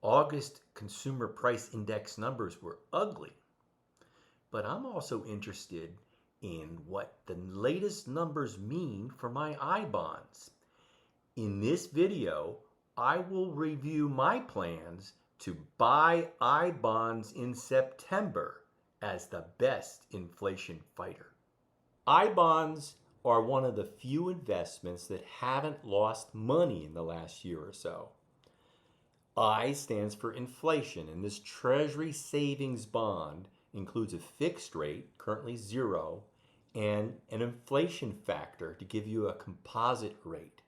August consumer price index numbers were ugly. But I'm also interested in what the latest numbers mean for my I bonds. In this video, I will review my plans to buy I bonds in September as the best inflation fighter. I bonds are one of the few investments that haven't lost money in the last year or so. I stands for inflation, and this Treasury savings bond includes a fixed rate, currently 0, and an inflation factor to give you a composite rate.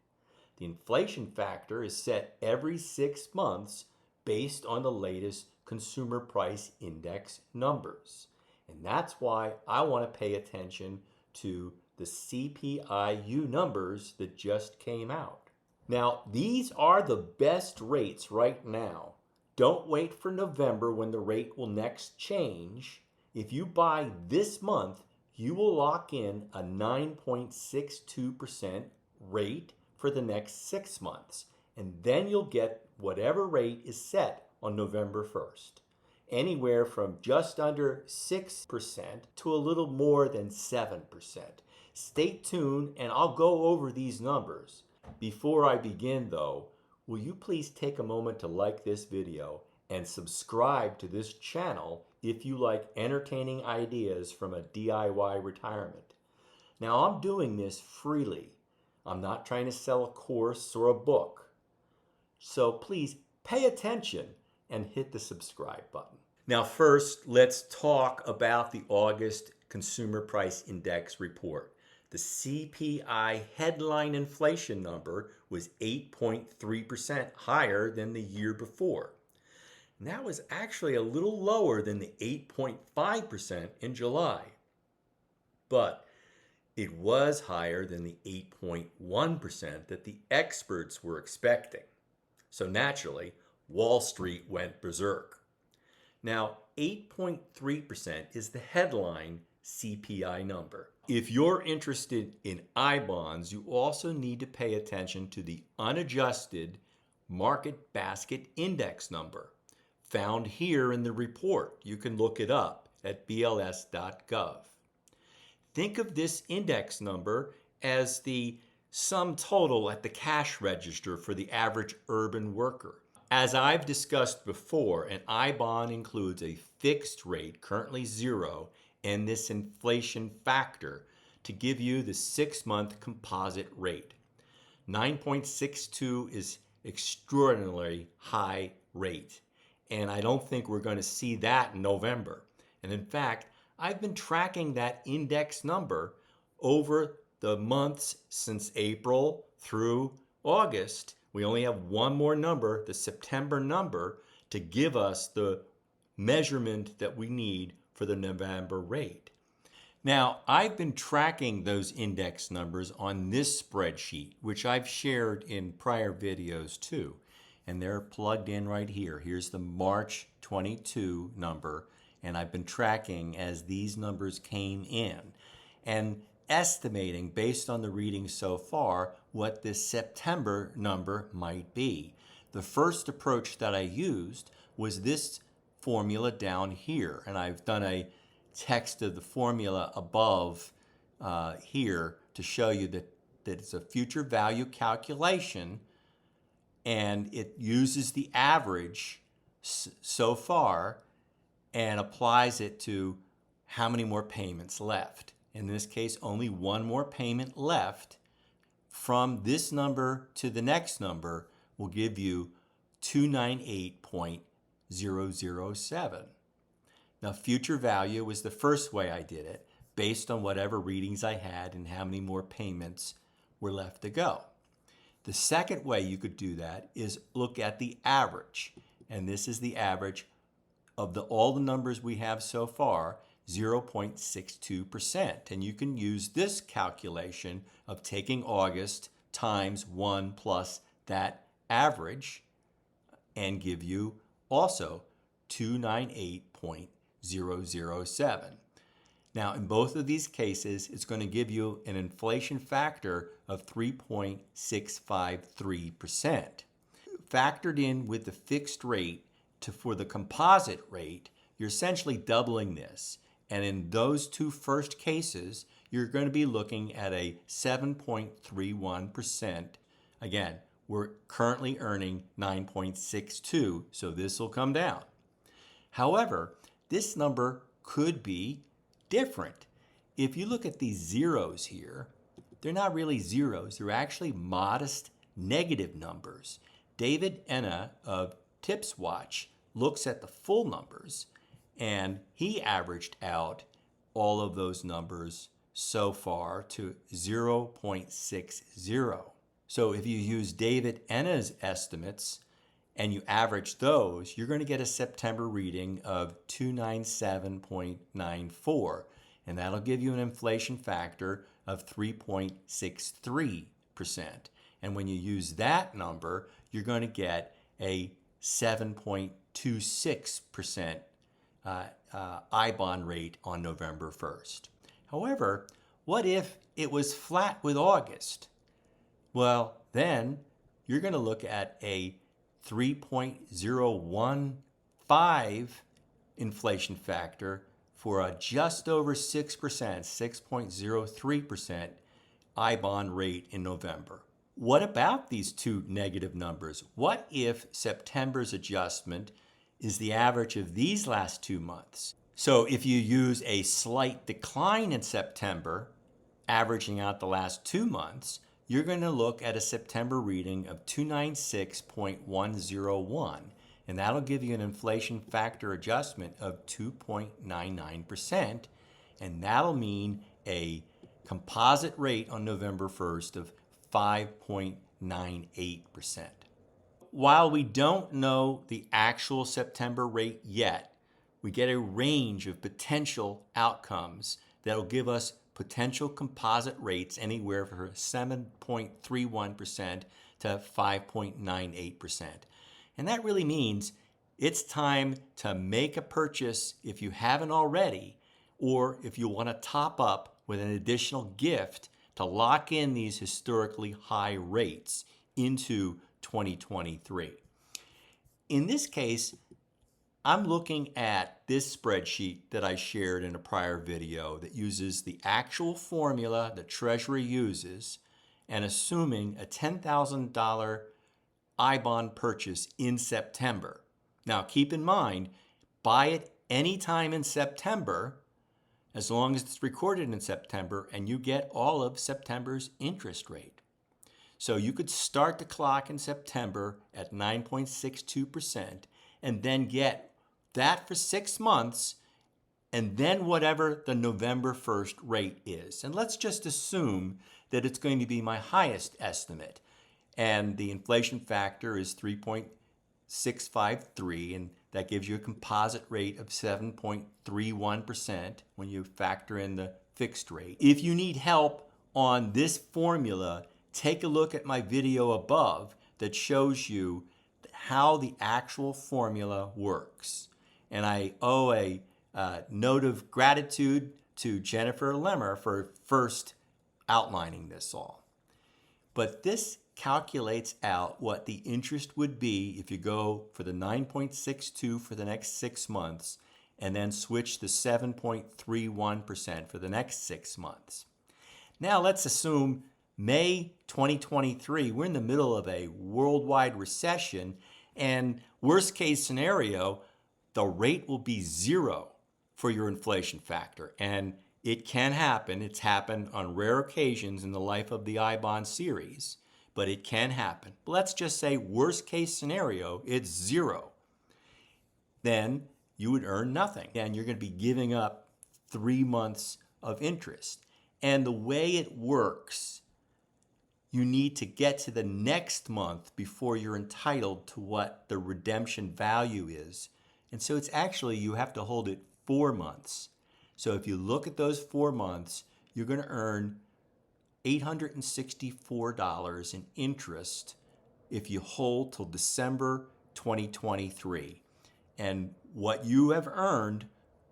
The inflation factor is set every 6 months based on the latest consumer price index numbers. And that's why I want to pay attention to the CPI-U numbers that just came out. Now, these are the best rates right now. Don't wait for November when the rate will next change. If you buy this month, you will lock in a 9.62% rate for the next 6 months. And then you'll get whatever rate is set on November 1st. Anywhere from just under 6% to a little more than 7%. Stay tuned and I'll go over these numbers. Before I begin though, will you please take a moment to like this video and subscribe to this channel if you like entertaining ideas from a DIY retirement. Now I'm doing this freely. I'm not trying to sell a course or a book. So please pay attention and hit the subscribe button. Now first, let's talk about the August Consumer Price Index report. The CPI headline inflation number was 8.3% higher than the year before. And that was actually a little lower than the 8.5% in July. But it was higher than the 8.1% that the experts were expecting. So naturally, Wall Street went berserk. Now, 8.3% is the headline CPI number. If you're interested in I bonds, you also need to pay attention to the unadjusted market basket index number found here in the report. You can look it up at bls.gov. Think of this index number as the sum total at the cash register for the average urban worker. As I've discussed before, an I bond includes a fixed rate, currently 0, and this inflation factor to give you the 6-month composite rate. 9.62 is extraordinarily high rate, and I don't think we're going to see that in November. And in fact, I've been tracking that index number over the months since April through August. We only have one more number, the September number, to give us the measurement that we need for the November rate. Now, I've been tracking those index numbers on this spreadsheet, which I've shared in prior videos too. And they're plugged in right here. Here's the March 22 number, and I've been tracking as these numbers came in and estimating based on the readings so far what this September number might be. The first approach that I used was this formula down here, and I've done a text of the formula above here to show you that it's a future value calculation, and it uses the average so far and applies it to how many more payments left. In this case, only one more payment left. From this number to the next number will give you 298.007. Now, future value was the first way I did it, based on whatever readings I had and how many more payments were left to go. The second way you could do that is look at the average. And this is the average of all the numbers we have so far, 0.62%. And you can use this calculation of taking August times 1 plus that average and give you also 298.007. Now, in both of these cases, it's going to give you an inflation factor of 3.653%. factored in with the fixed rate for the composite rate, you're essentially doubling this. And in those two first cases, you're going to be looking at a 7.31%. Again, we're currently earning 9.62, so this will come down. However, this number could be different. If you look at these zeros here, they're not really zeros. They're actually modest negative numbers. David Enna of Tipswatch looks at the full numbers, and he averaged out all of those numbers so far to 0.60. So if you use David Enna's estimates and you average those, you're going to get a September reading of 297.94, and that'll give you an inflation factor of 3.63%. And when you use that number, you're going to get a 7.26% I-bond rate on November 1st. However, what if it was flat with August? Well, then you're going to look at a 3.015 inflation factor for a just over 6%, 6.03% I-bond rate in November. What about these two negative numbers? What if September's adjustment is the average of these last 2 months? So if you use a slight decline in September, averaging out the last 2 months, you're going to look at a September reading of 296.101, and that'll give you an inflation factor adjustment of 2.99%, and that'll mean a composite rate on November 1st of 5.98%. While we don't know the actual September rate yet, we get a range of potential outcomes that will give us potential composite rates anywhere from 7.31% to 5.98%. And that really means it's time to make a purchase if you haven't already, or if you want to top up with an additional gift to lock in these historically high rates into 2023. In this case, I'm looking at this spreadsheet that I shared in a prior video that uses the actual formula that Treasury uses and assuming a $10,000 I-bond purchase in September. Now keep in mind, buy it anytime in September as long as it's recorded in September and you get all of September's interest rate. So you could start the clock in September at 9.62% and then get that for 6 months, and then whatever the November 1st rate is. And let's just assume that it's going to be my highest estimate. And the inflation factor is 3.653, and that gives you a composite rate of 7.31% when you factor in the fixed rate. If you need help on this formula, take a look at my video above that shows you how the actual formula works. And I owe a note of gratitude to Jennifer Lemmer for first outlining this all. But this calculates out what the interest would be if you go for the 9.62 for the next 6 months and then switch to 7.31% for the next 6 months. Now let's assume May 2023, we're in the middle of a worldwide recession, and worst case scenario, the rate will be 0 for your inflation factor. And it can happen. It's happened on rare occasions in the life of the I-bond series, but it can happen. Let's just say worst case scenario, it's 0. Then you would earn nothing, and you're going to be giving up 3 months of interest. And the way it works, you need to get to the next month before you're entitled to what the redemption value is. And so it's actually, you have to hold it 4 months. So if you look at those 4 months, you're going to earn $864 in interest if you hold till December 2023. And what you have earned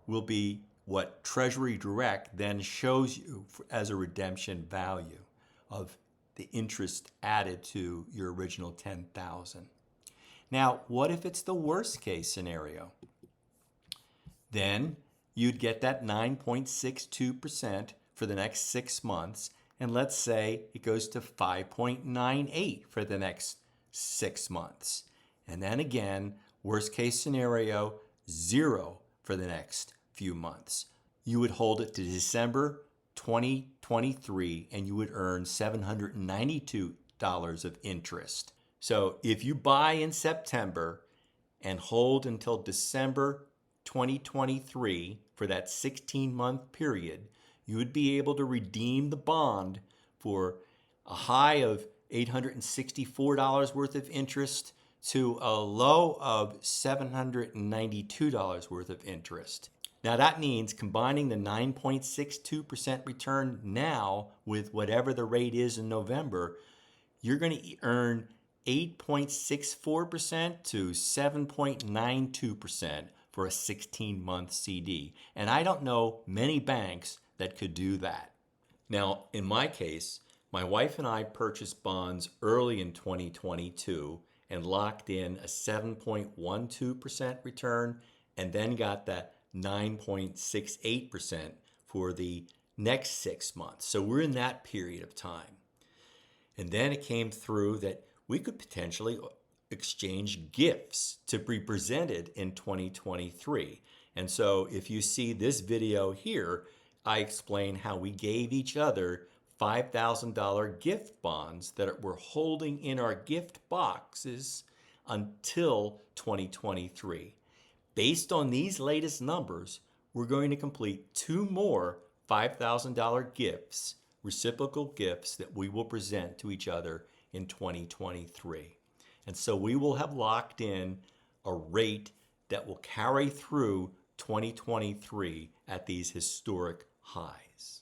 will be what Treasury Direct then shows you as a redemption value of the interest added to your original $10,000. Now, what if it's the worst case scenario? Then you'd get that 9.62% for the next 6 months, and let's say it goes to 5.98 for the next 6 months. And then again, worst case scenario, 0 for the next few months. You would hold it to December 2023 and you would earn $792 of interest. So if you buy in September and hold until December 2023 for that 16-month period, you would be able to redeem the bond for a high of $864 worth of interest to a low of $792 worth of interest. Now that means combining the 9.62% return now with whatever the rate is in November, you're going to earn 8.64% to 7.92% for a 16-month CD. And I don't know many banks that could do that. Now, in my case, my wife and I purchased bonds early in 2022 and locked in a 7.12% return and then got that 9.68% for the next 6 months. So we're in that period of time. And then it came through that we could potentially exchange gifts to be presented in 2023. And so if you see this video here, I explain how we gave each other $5,000 gift bonds that we're holding in our gift boxes until 2023. Based on these latest numbers, we're going to complete 2 more $5,000 gifts, reciprocal gifts that we will present to each other in 2023. And so we will have locked in a rate that will carry through 2023 at these historic highs.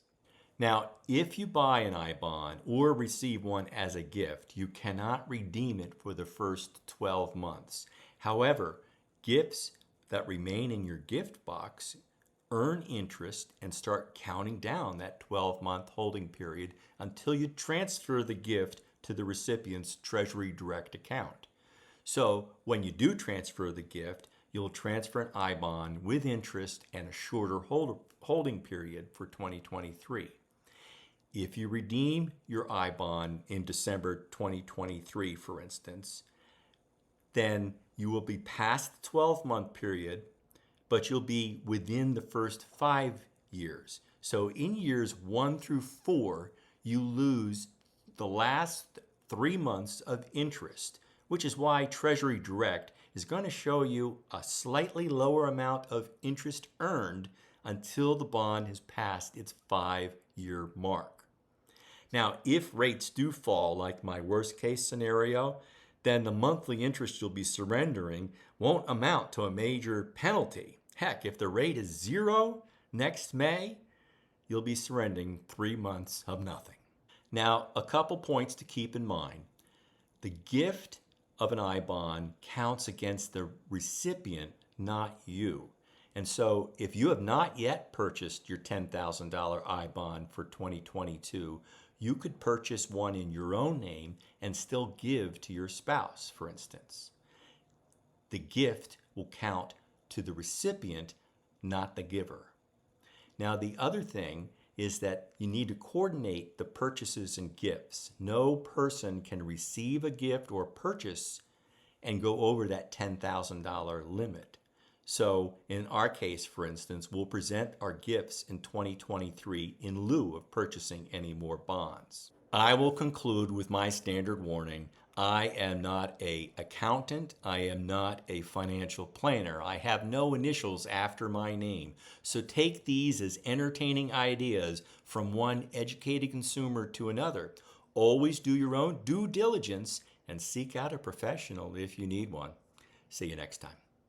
Now, if you buy an I-bond or receive one as a gift, you cannot redeem it for the first 12 months. However, gifts that remain in your gift box earn interest and start counting down that 12-month holding period until you transfer the gift to the recipient's Treasury Direct account. So when you do transfer the gift, you'll transfer an I-bond with interest and a shorter holding period for 2023. If you redeem your I-bond in December 2023, for instance, then you will be past the 12-month period, but you'll be within the first 5 years. So in years 1 through 4, you lose the last 3 months of interest, which is why Treasury Direct is going to show you a slightly lower amount of interest earned until the bond has passed its 5-year mark. Now, if rates do fall, like my worst case scenario, then the monthly interest you'll be surrendering won't amount to a major penalty. Heck, if the rate is 0 next May, you'll be surrendering 3 months of nothing. Now, a couple points to keep in mind. The gift of an I-bond counts against the recipient, not you. And so if you have not yet purchased your $10,000 I-bond for 2022, you could purchase one in your own name and still give to your spouse, for instance. The gift will count to the recipient, not the giver. Now, the other thing is that you need to coordinate the purchases and gifts. No person can receive a gift or purchase and go over that $10,000 limit. So in our case, for instance, we'll present our gifts in 2023 in lieu of purchasing any more bonds. I will conclude with my standard warning. I am not an accountant. I am not a financial planner. I have no initials after my name. So take these as entertaining ideas from one educated consumer to another. Always do your own due diligence and seek out a professional if you need one. See you next time.